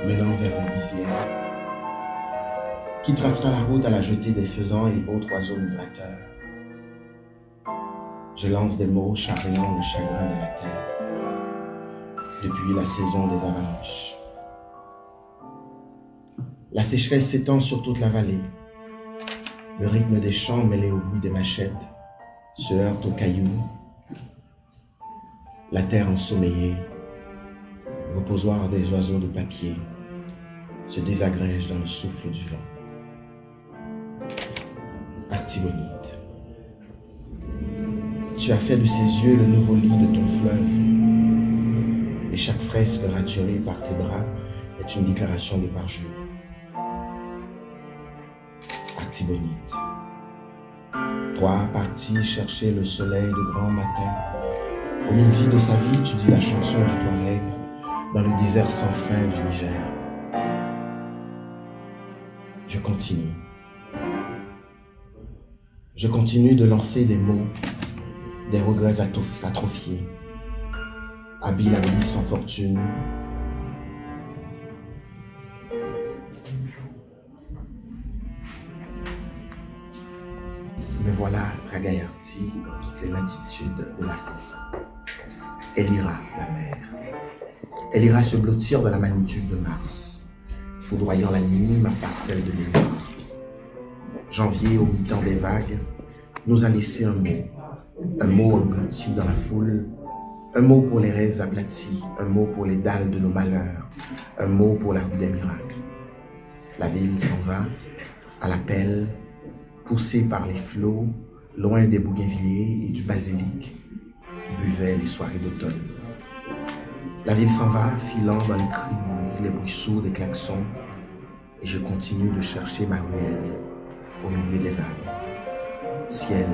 menant vers les lisières, qui tracera la route à la jetée des faisans et autres oiseaux migrateurs. Je lance des mots charriant le chagrin de la terre, depuis la saison des avalanches. La sécheresse s'étend sur toute la vallée. Le rythme des chants mêlé au bruit des machettes se heurte aux cailloux. La terre ensommeillée, reposoir des oiseaux de papier, se désagrège dans le souffle du vent. Artibonite, tu as fait de ses yeux le nouveau lit de ton fleuve, et chaque fresque raturée par tes bras est une déclaration de parjure. Artibonite, toi parti chercher le soleil de grand matin, au midi de sa vie tu dis la chanson du Touareg dans le désert sans fin du Niger. Je continue. Je continue de lancer des mots, des regrets atrophiés, habile à vivre sans fortune. Me voilà ragaillardi dans toutes les latitudes de la côte. Elle ira, la mer. Elle ira se blottir dans la magnitude de Mars, foudroyant la nuit ma parcelle de mémoire. Janvier, au mi-temps des vagues, nous a laissé un mot englouti dans la foule, un mot pour les rêves aplatis, un mot pour les dalles de nos malheurs, un mot pour la rue des miracles. La ville s'en va, à la pelle, poussée par les flots, loin des bougainvilliers et du basilic qui buvaient les soirées d'automne. La ville s'en va, filant dans les cris de bruit, les bruits sourds des klaxons, et je continue de chercher ma ruelle au milieu des vagues. Ciel,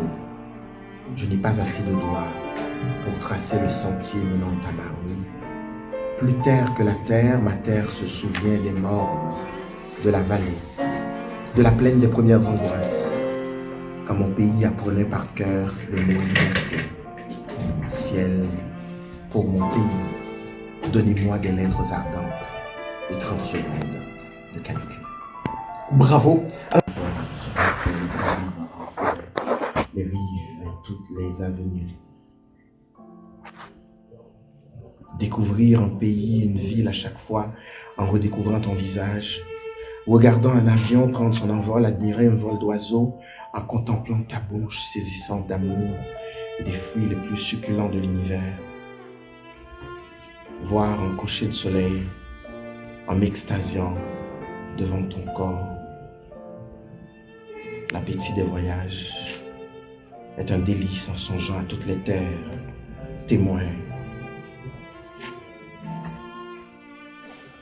je n'ai pas assez de doigts pour tracer le sentier menant à ma rue. Plus terre que la terre, ma terre se souvient des morts, de la vallée, de la plaine des premières angoisses, quand mon pays apprenait par cœur le mot liberté. Ciel, pour mon pays, donnez-moi des lettres ardentes et 30 secondes de calcul. Bravo! Les rives et toutes les avenues. Découvrir un pays, une ville à chaque fois en redécouvrant ton visage. Regardant un avion prendre son envol, admirer un vol d'oiseaux en contemplant ta bouche saisissante d'amour et des fruits les plus succulents de l'univers. Voir un coucher de soleil en m'extasiant devant ton corps. L'appétit des voyages est un délice en songeant à toutes les terres, témoins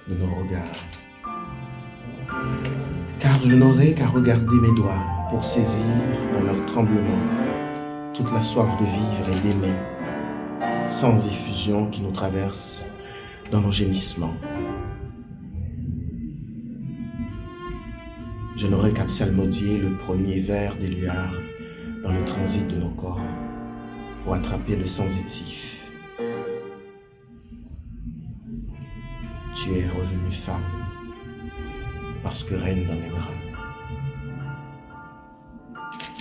de nos regards. Car je n'aurai qu'à regarder mes doigts pour saisir dans leur tremblement toute la soif de vivre et d'aimer, sans effusion qui nous traverse dans nos gémissements. Je n'aurai qu'à psalmodier le premier vers des lueurs dans le transit de nos corps pour attraper le sensitif. Tu es revenue femme, parce que reine dans mes bras.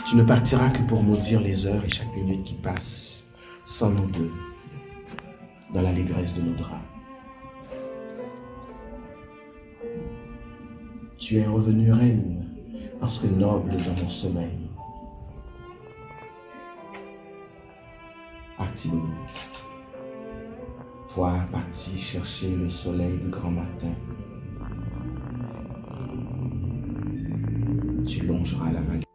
Tu ne partiras que pour maudire les heures et chaque minute qui passe sans nous deux, dans l'allégresse de nos draps. Tu es revenue reine, parce que noble dans mon sommeil. Artibonite, toi parti chercher le soleil de grand matin, tu longeras la vallée.